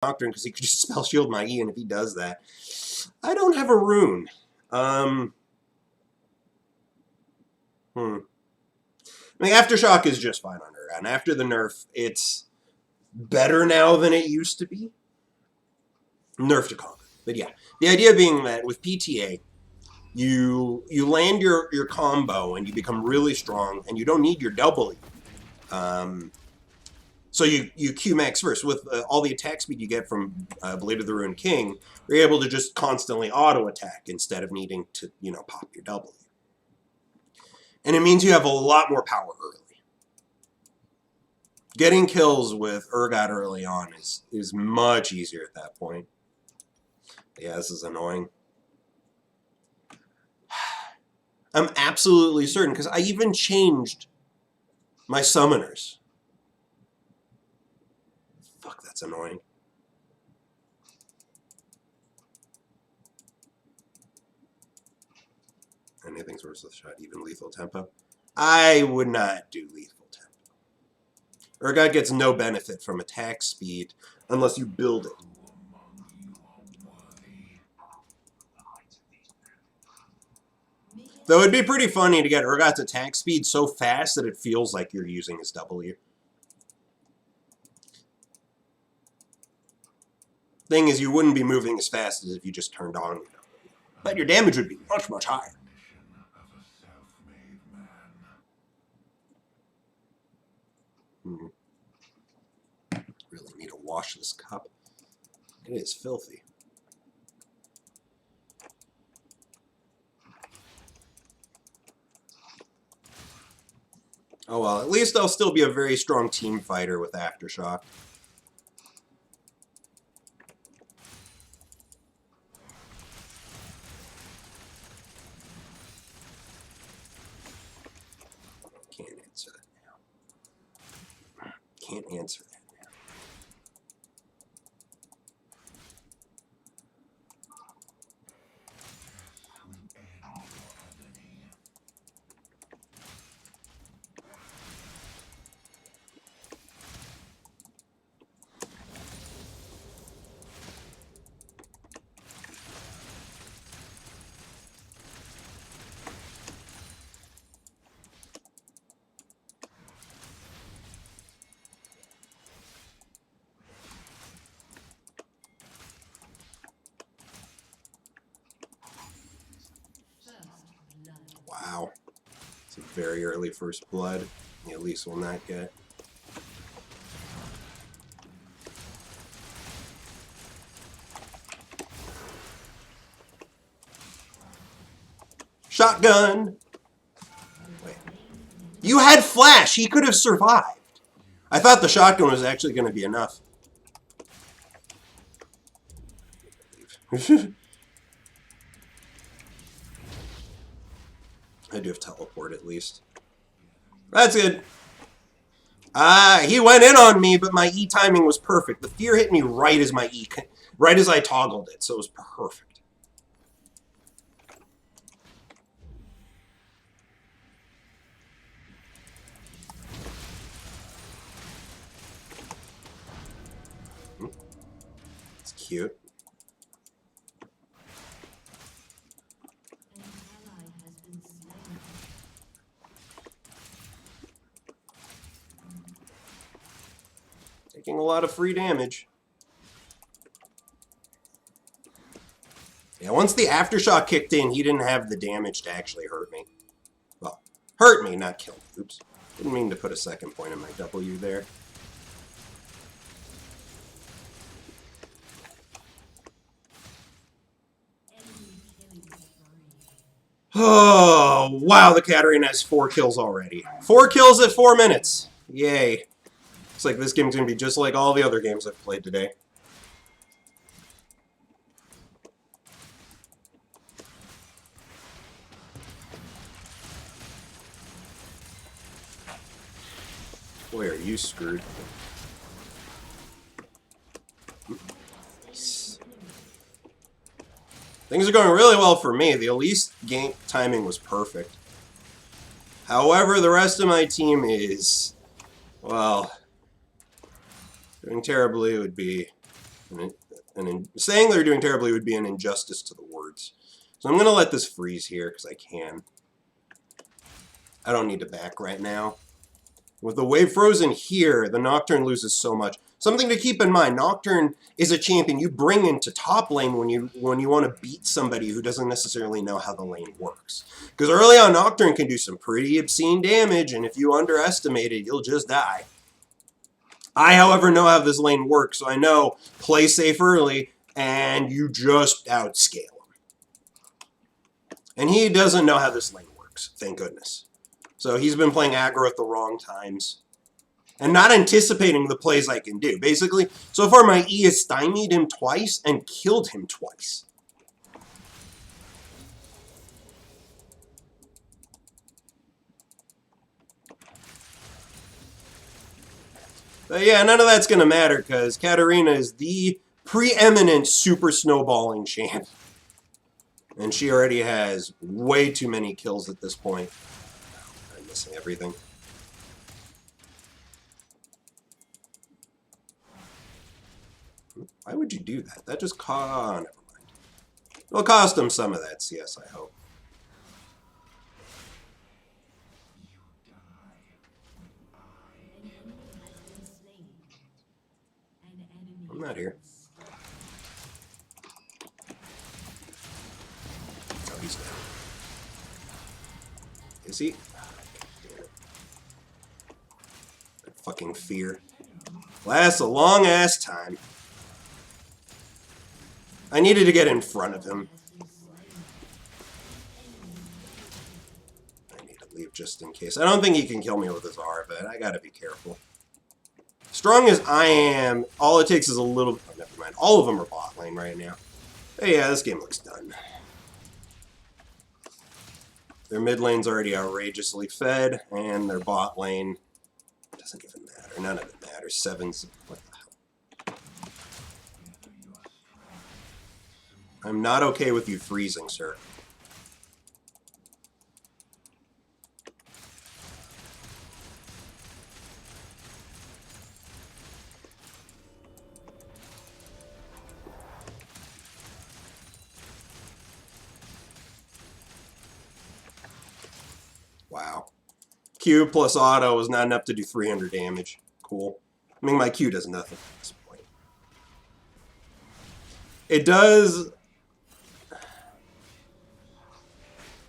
Nocturne because he could just spell shield my E, and if he does that, I don't have a rune. I mean, Aftershock is just fine on Urgot. And after the nerf, it's better now than it used to be. Nerf to combat. But yeah, the idea being that with PTA, you land your combo and you become really strong, and you don't need your W. So you Q max first. With all the attack speed you get from Blade of the Ruined King, you're able to just constantly auto attack instead of needing to pop your W. And it means you have a lot more power early. Getting kills with Urgot early on is much easier at that point. Yeah, this is annoying. I'm absolutely certain, because I even changed my summoners. Fuck, that's annoying. Anything's worse with shot, even lethal tempo. I would not do lethal tempo. Urgot gets no benefit from attack speed unless you build it. Though it'd be pretty funny to get Urgot's attack speed so fast that it feels like you're using his W. Thing is, you wouldn't be moving as fast as if you just turned on your W. But your damage would be much, much higher. Really need to wash this cup. It is filthy. Oh well, at least I'll still be a very strong team fighter with Aftershock. Can't answer that now. Can't answer that now. Wow. It's a very early first blood. The Elise will not get. Shotgun! Wait. You had flash! He could have survived! I thought the shotgun was actually going to be enough. I do have teleport at least. That's good. He went in on me, but my E timing was perfect. The fear hit me right as my E, right as I toggled it, so it was perfect. It's cute. Taking a lot of free damage. Yeah, once the Aftershock kicked in, he didn't have the damage to actually hurt me. Well, hurt me, not kill me. Oops. Didn't mean to put a second point in my W there. Oh, wow, the Katarina has 4 kills already. 4 kills at 4 minutes. Yay. Looks like this game's going to be just like all the other games I've played today. Boy, are you screwed. Things are going really well for me. The Elise game timing was perfect. However, the rest of my team is, well, doing terribly would be And saying they're doing terribly would be an injustice to the words. So I'm going to let this freeze here because I can. I don't need to back right now. With the wave frozen here, the Nocturne loses so much. Something to keep in mind, Nocturne is a champion you bring into top lane when you want to beat somebody who doesn't necessarily know how the lane works. Because early on, Nocturne can do some pretty obscene damage, and if you underestimate it, you'll just die. I, however, know how this lane works, so I know play safe early, and you just outscale him. And he doesn't know how this lane works, thank goodness. So he's been playing aggro at the wrong times. And not anticipating the plays I can do. Basically, so far my E has stymied him twice and killed him twice. But yeah, none of that's going to matter because Katarina is the preeminent super snowballing champ. And she already has way too many kills at this point. I'm missing everything. Why would you do that? That just cost... never mind. It'll cost him some of that CS, I hope. I'm not here. Oh, he's down. Is he? That fucking fear. Lasts a long-ass time. I needed to get in front of him. I need to leave just in case. I don't think he can kill me with his R, but I gotta be careful. Strong as I am, all it takes is a little... oh, never mind. All of them are bot lane right now. But yeah, this game looks done. Their mid lane's already outrageously fed, and their bot lane doesn't even matter. None of it matters. Sevens... what the hell? I'm not okay with you freezing, sir. Wow. Q plus auto was not enough to do 300 damage. Cool. I mean, my Q does nothing at this point. It does...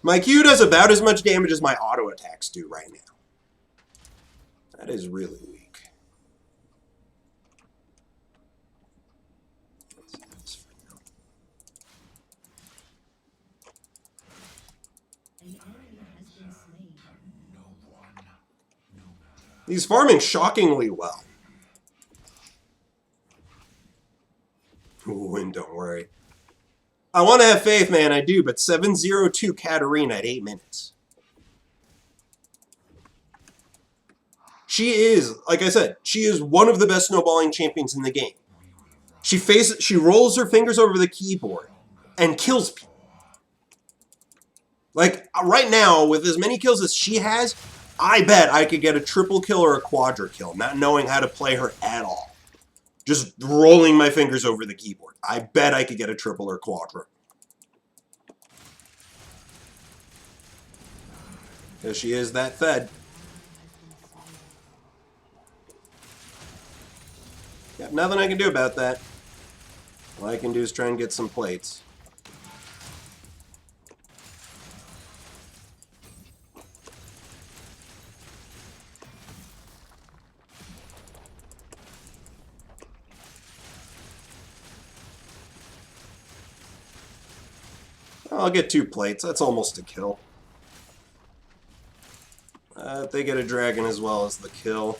my Q does about as much damage as my auto attacks do right now. That is really weak. He's farming shockingly well. Ooh, and don't worry. I want to have faith, man, I do, but 7-0-2 Katarina at 8 minutes. She is, like I said, she is one of the best snowballing champions in the game. She rolls her fingers over the keyboard and kills people. Like, right now, with as many kills as she has, I bet I could get a triple kill or a quadra kill, not knowing how to play her at all. Just rolling my fingers over the keyboard. I bet I could get a triple or quadra. Because she is that fed. Yep, nothing I can do about that. All I can do is try and get some plates. I'll get 2 plates. That's almost a kill. They get a dragon as well as the kill.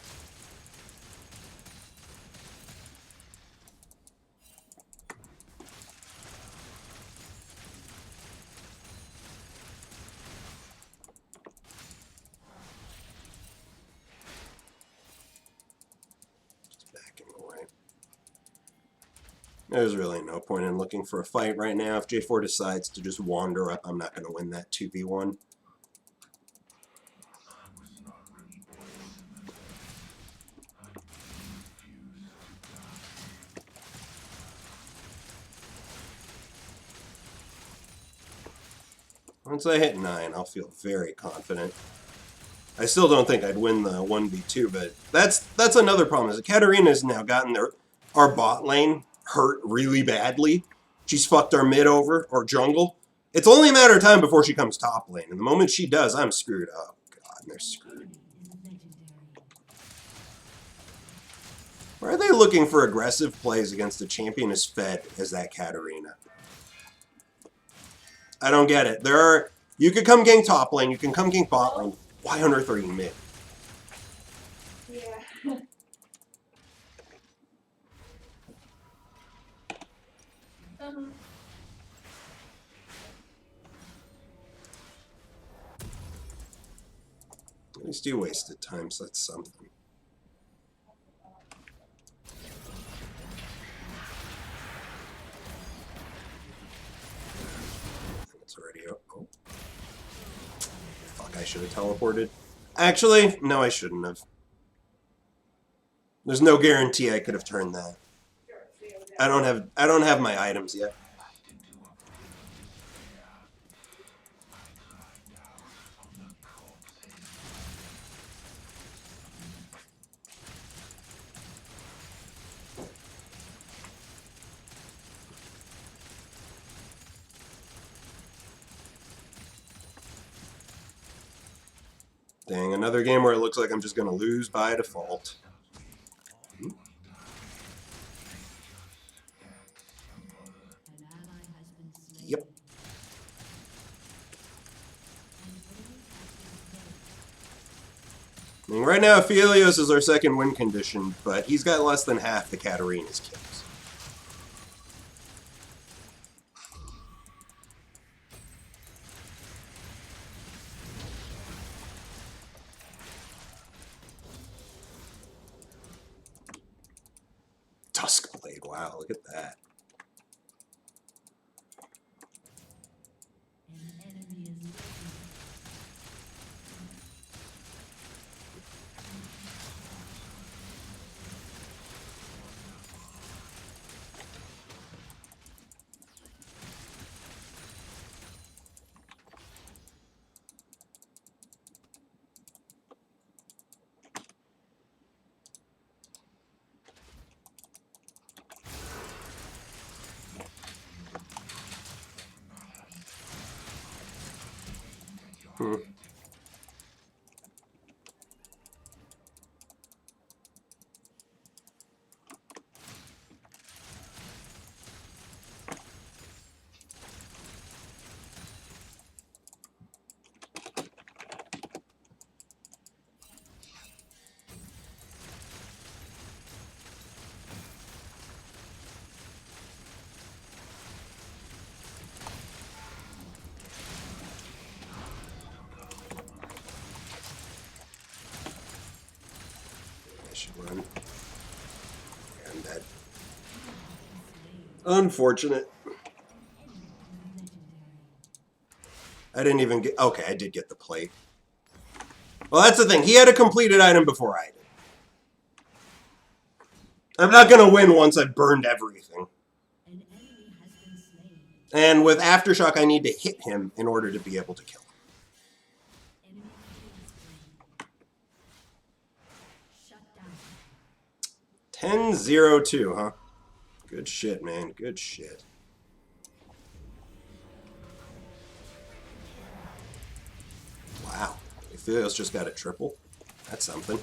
Just backing away. There's really no point in looking for a fight right now. If J4 decides to just wander up, I'm not going to win that 2v1. Once I hit 9, I'll feel very confident. I still don't think I'd win the 1v2, but that's another problem. Is that Katarina's now gotten our bot lane hurt really badly. She's fucked our mid over, or jungle. It's only a matter of time before she comes top lane. And the moment she does, I'm screwed. Oh, God, they're screwed. Why are they looking for aggressive plays against a champion as fed as that Katarina? I don't get it. You could come gank top lane, you can come gank bot lane. Why on earth are you mid? Yeah. At least you wasted time, so that's something. It's already up. Oh. Fuck, I should have teleported. Actually, no, I shouldn't have. There's no guarantee I could have turned that. I don't have my items yet. Dang, another game where it looks like I'm just gonna lose by default. Yep. I mean, right now, Aphelios is our second win condition, but he's got less than half the Katarina's kills. Duskblade, wow, look at that. Run. I'm dead. Unfortunate. I didn't even get... Okay, I did get the plate. Well, that's the thing. He had a completed item before I did. I'm not going to win once I've burned everything. And with Aftershock, I need to hit him in order to be able to kill him. 10-0-2, huh? Good shit, man. Good shit. Wow. Aphelios just got a triple. That's something.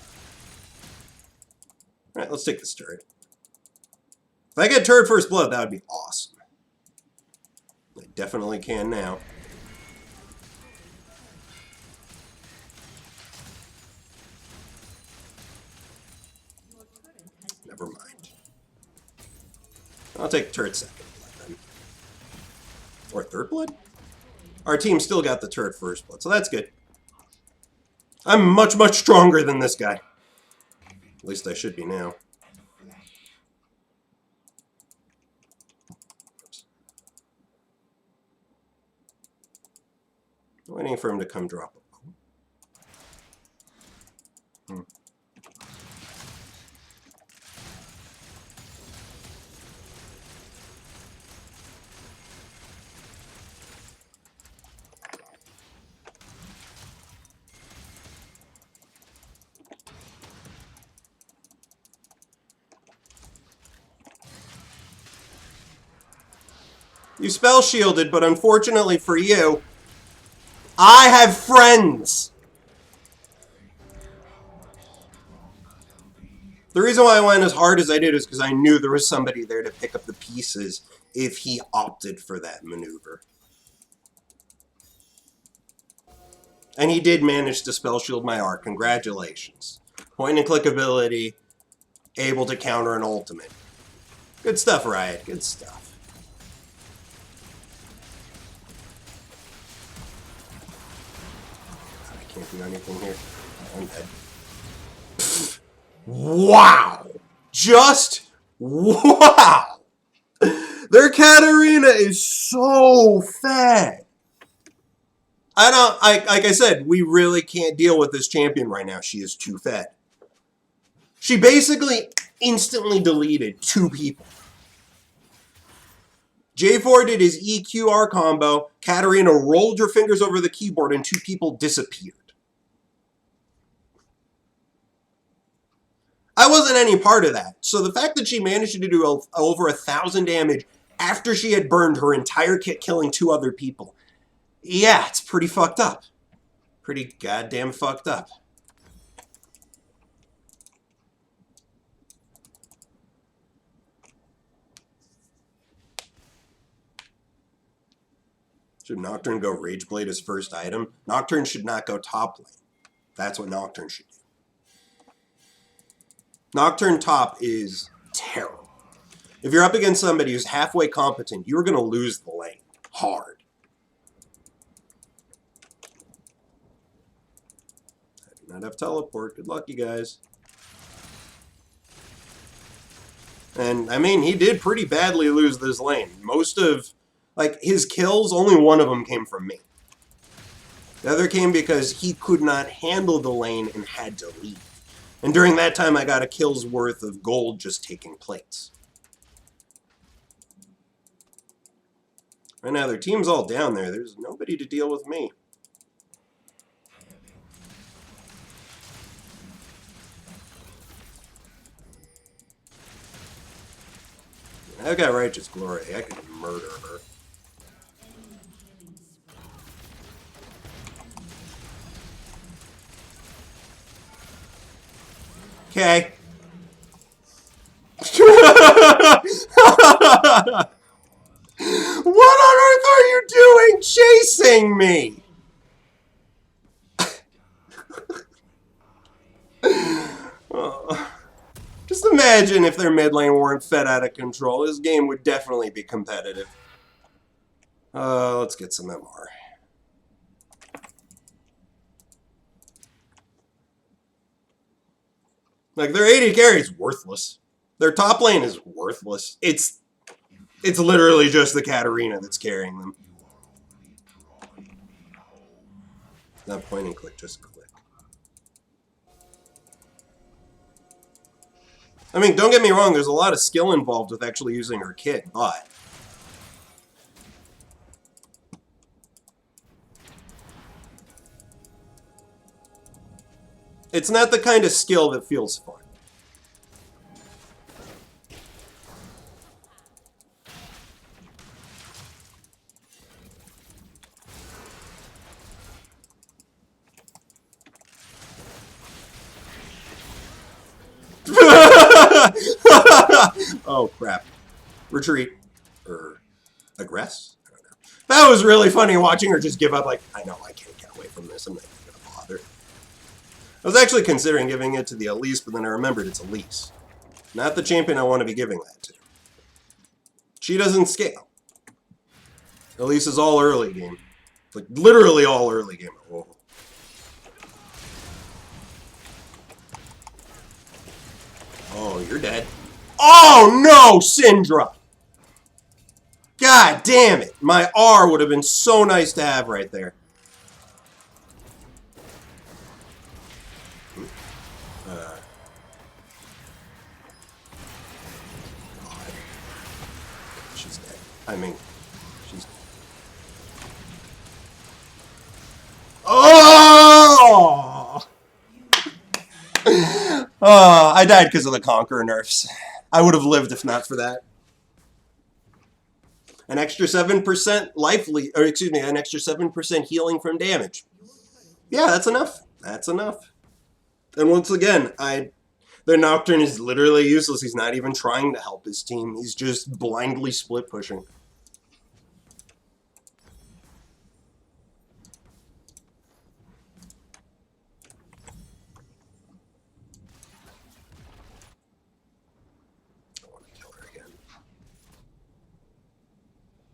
Alright, let's take this turret. If I get turret first blood, that would be awesome. I definitely can now. Never mind. I'll take turret second blood then. Or third blood? Our team still got the turret first blood, so that's good. I'm much, much stronger than this guy. At least I should be now. Oops. Waiting for him to come drop a bomb. You spell shielded, but unfortunately for you, I have friends. The reason why I went as hard as I did is because I knew there was somebody there to pick up the pieces if he opted for that maneuver. And he did manage to spell shield my art. Congratulations. Point and click ability, able to counter an ultimate. Good stuff, Riot. Good stuff. I can't do anything here. I'm dead. Wow! Just wow! Their Katarina is so fat. Like I said, we really can't deal with this champion right now. She is too fat. She basically instantly deleted 2 people. J4 did his EQR combo. Katarina rolled her fingers over the keyboard and 2 people disappeared. I wasn't any part of that. So the fact that she managed to do over 1,000 damage after she had burned her entire kit, killing 2 other people. Yeah, it's pretty fucked up. Pretty goddamn fucked up. Should Nocturne go Rageblade as first item? Nocturne should not go top lane. That's what Nocturne should do. Nocturne top is terrible. If you're up against somebody who's halfway competent, you're going to lose the lane. Hard. I do not have teleport. Good luck, you guys. And, I mean, he did pretty badly lose this lane. Most of, like, his kills, only one of them came from me. The other came because he could not handle the lane and had to leave. And during that time, I got a kill's worth of gold just taking plates. Right now, their team's all down there. There's nobody to deal with me. I've got Righteous Glory. I can murder her. Okay. What on earth are you doing chasing me? Just imagine if their mid lane weren't fed out of control. This game would definitely be competitive. Let's get some MR. Like, their AD carry is worthless. Their top lane is worthless. It's literally just the Katarina that's carrying them. Not point and click, just click. I mean, don't get me wrong, there's a lot of skill involved with actually using her kit, but it's not the kind of skill that feels fun. Oh, crap. Retreat. Or aggress? I don't know. That was really funny watching her just give up like, I know I can't get away from this. I'm not even going to bother. I was actually considering giving it to the Elise, but then I remembered it's Elise. Not the champion I want to be giving that to. She doesn't scale. Elise is all early game. Like, literally all early game. Oh. Oh, you're dead. Oh, no, Syndra! God damn it. My R would have been so nice to have right there. God. She's dead. I mean, she's dead. Oh! I died because of the Conqueror nerfs. I would have lived if not for that. An extra 7% or excuse me, an extra 7% healing from damage. Yeah, that's enough. That's enough. And once again, their Nocturne is literally useless. He's not even trying to help his team. He's just blindly split pushing. I want to kill her again.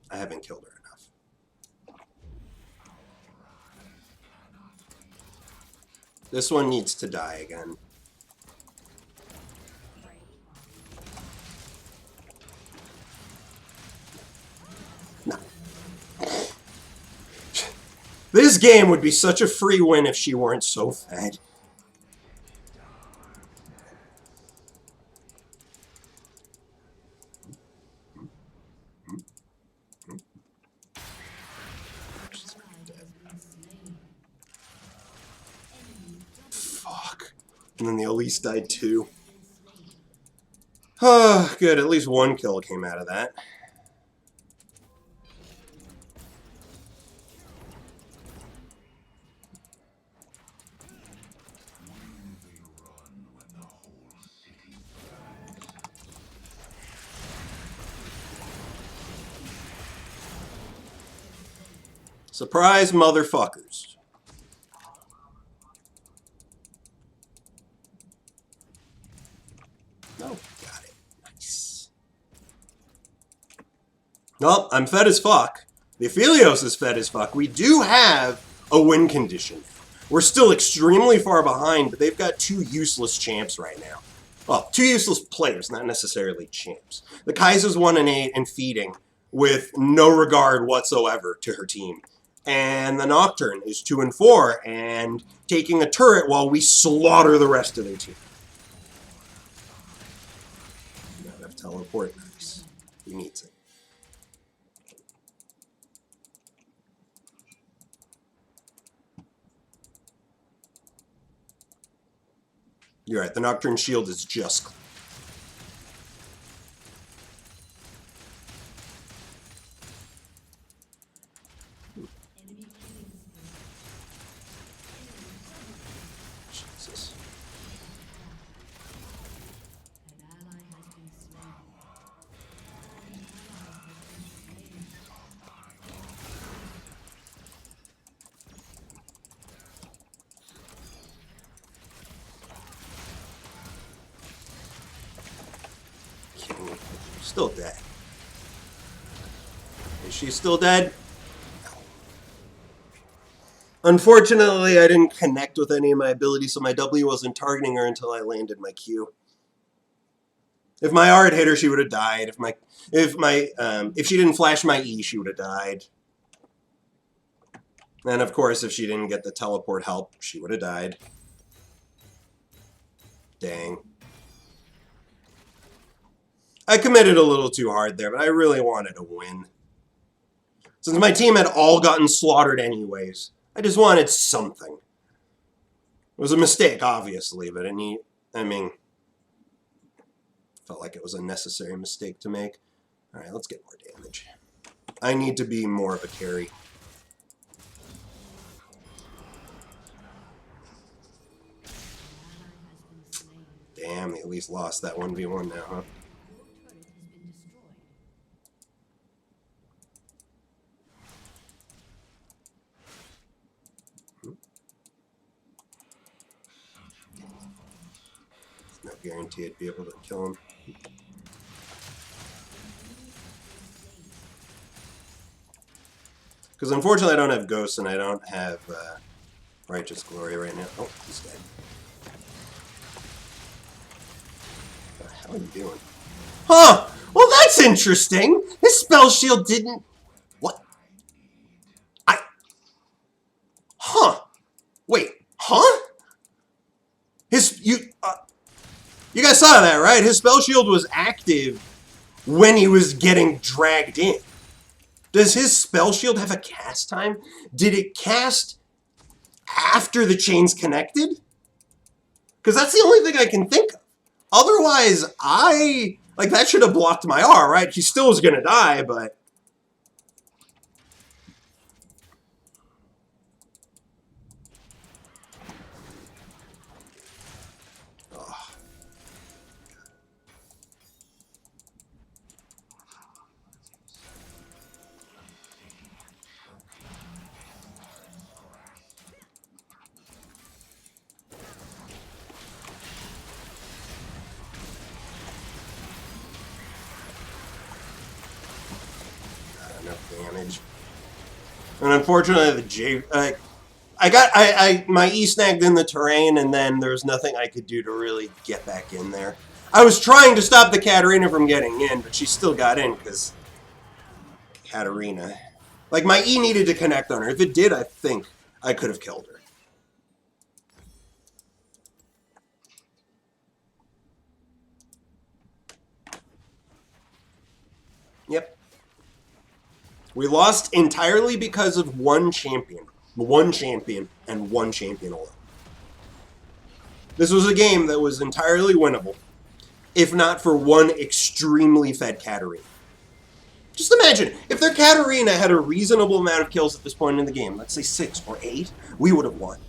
I haven't killed her enough. This one needs to die again. No. This game would be such a free win if she weren't so fed. Fuck. And then the Elise died too. Oh, good. At least one kill came out of that. Surprise, motherfuckers. No, got it. Nice. Well, I'm fed as fuck. The Aphelios is fed as fuck. We do have a win condition. We're still extremely far behind, but they've got two useless champs right now. Well, two useless players, not necessarily champs. The Kaiser's 1-8 and feeding with no regard whatsoever to her team. And the Nocturne is 2-4 and taking a turret while we slaughter the rest of their team. Not enough teleport. Nice. He needs it. You're right. The Nocturne shield is just clear. Jesus. Still dead. Is she still dead? No. Unfortunately, I didn't connect with any of my abilities, so my W wasn't targeting her until I landed my Q. If my R had hit her, she would have died. If she didn't flash my E, she would have died. And of course, if she didn't get the teleport help, she would have died. Dang. I committed a little too hard there, but I really wanted to win. Since my team had all gotten slaughtered anyways, I just wanted something. It was a mistake, obviously, but felt like it was a necessary mistake to make. Alright, let's get more damage. I need to be more of a carry. Damn, they at least lost that 1v1 now, huh? No guarantee I'd be able to kill him. Because unfortunately I don't have Ghosts and I don't have Righteous Glory right now. Oh, he's dead. What the hell are you doing? Huh! Well, that's interesting! His spell shield didn't... What? Huh! Wait, huh? You guys saw that, right? His spell shield was active when he was getting dragged in. Does his spell shield have a cast time? Did it cast after the chain's connected? Because that's the only thing I can think of. Otherwise, that should have blocked my R, right? He still was going to die, but enough damage. And unfortunately, the J... my E snagged in the terrain, and then there was nothing I could do to really get back in there. I was trying to stop the Katarina from getting in, but she still got in, because... Katarina... Like, my E needed to connect on her. If it did, I think I could have killed her. Yep. We lost entirely because of one champion. One champion, and one champion alone. This was a game that was entirely winnable, if not for one extremely fed Katarina. Just imagine, if their Katarina had a reasonable amount of kills at this point in the game, let's say 6 or 8, we would have won.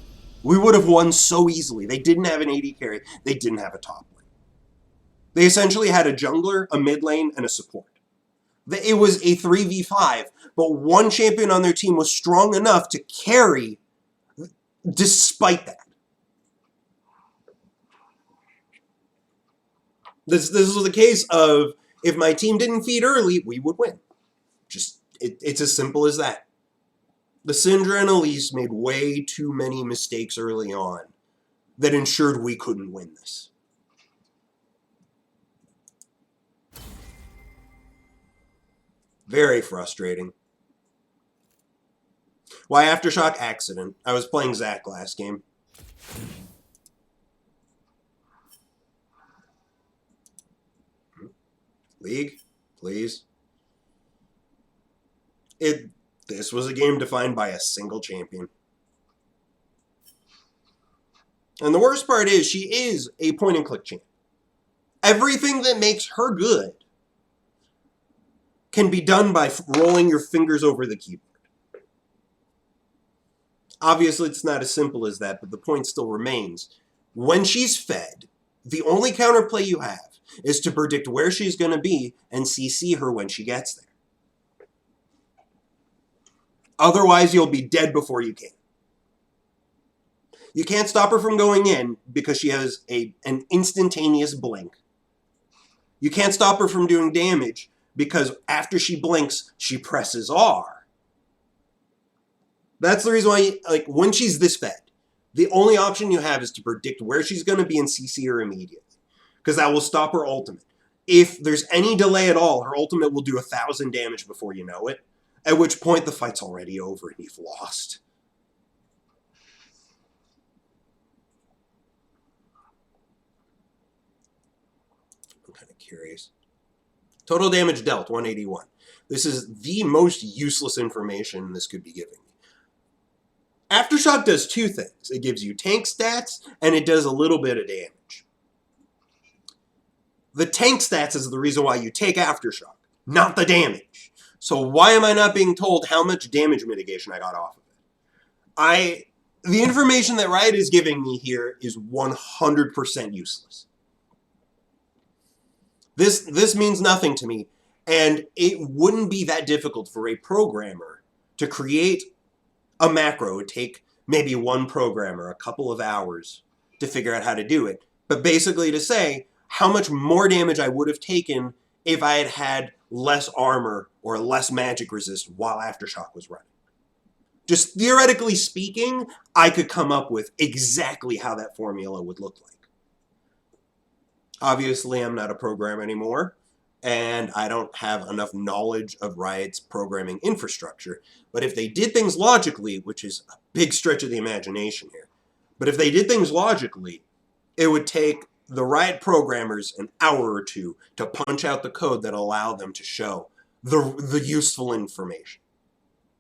We would have won so easily. They didn't have an AD carry. They didn't have a top lane. They essentially had a jungler, a mid lane, and a support. It was a 3v5, but one champion on their team was strong enough to carry despite that. This was a case of, if my team didn't feed early, we would win. It's as simple as that. The Syndra and Elise made way too many mistakes early on that ensured we couldn't win this. Very frustrating. Why Aftershock? Accident. I was playing Zac last game. League, please. This was a game defined by a single champion. And the worst part is, she is a point-and-click champion. Everything that makes her good can be done by rolling your fingers over the keyboard. Obviously, it's not as simple as that, but the point still remains. When she's fed, the only counterplay you have is to predict where she's going to be and CC her when she gets there. Otherwise, you'll be dead before you can. You can't stop her from going in because she has an instantaneous blink. You can't stop her from doing damage because after she blinks, she presses R. That's the reason why, like, when she's this fed, the only option you have is to predict where she's going to be and CC her immediately. Because that will stop her ultimate. If there's any delay at all, her ultimate will do 1,000 damage before you know it. At which point, the fight's already over and you've lost. I'm kind of curious. Total damage dealt, 181. This is the most useless information this could be giving me. Aftershock does two things. It gives you tank stats, and it does a little bit of damage. The tank stats is the reason why you take Aftershock, not the damage. So why am I not being told how much damage mitigation I got off of it? The information that Riot is giving me here is 100% useless. This means nothing to me, and it wouldn't be that difficult for a programmer to create a macro. It would take maybe one programmer a couple of hours to figure out how to do it. But basically to say how much more damage I would have taken if I had had less armor or less magic resist while Aftershock was running. Just theoretically speaking, I could come up with exactly how that formula would look like. Obviously, I'm not a programmer anymore, and I don't have enough knowledge of Riot's programming infrastructure. But if they did things logically, which is a big stretch of the imagination here, but if they did things logically, it would take the Riot programmers an hour or two to punch out the code that allowed them to show the useful information.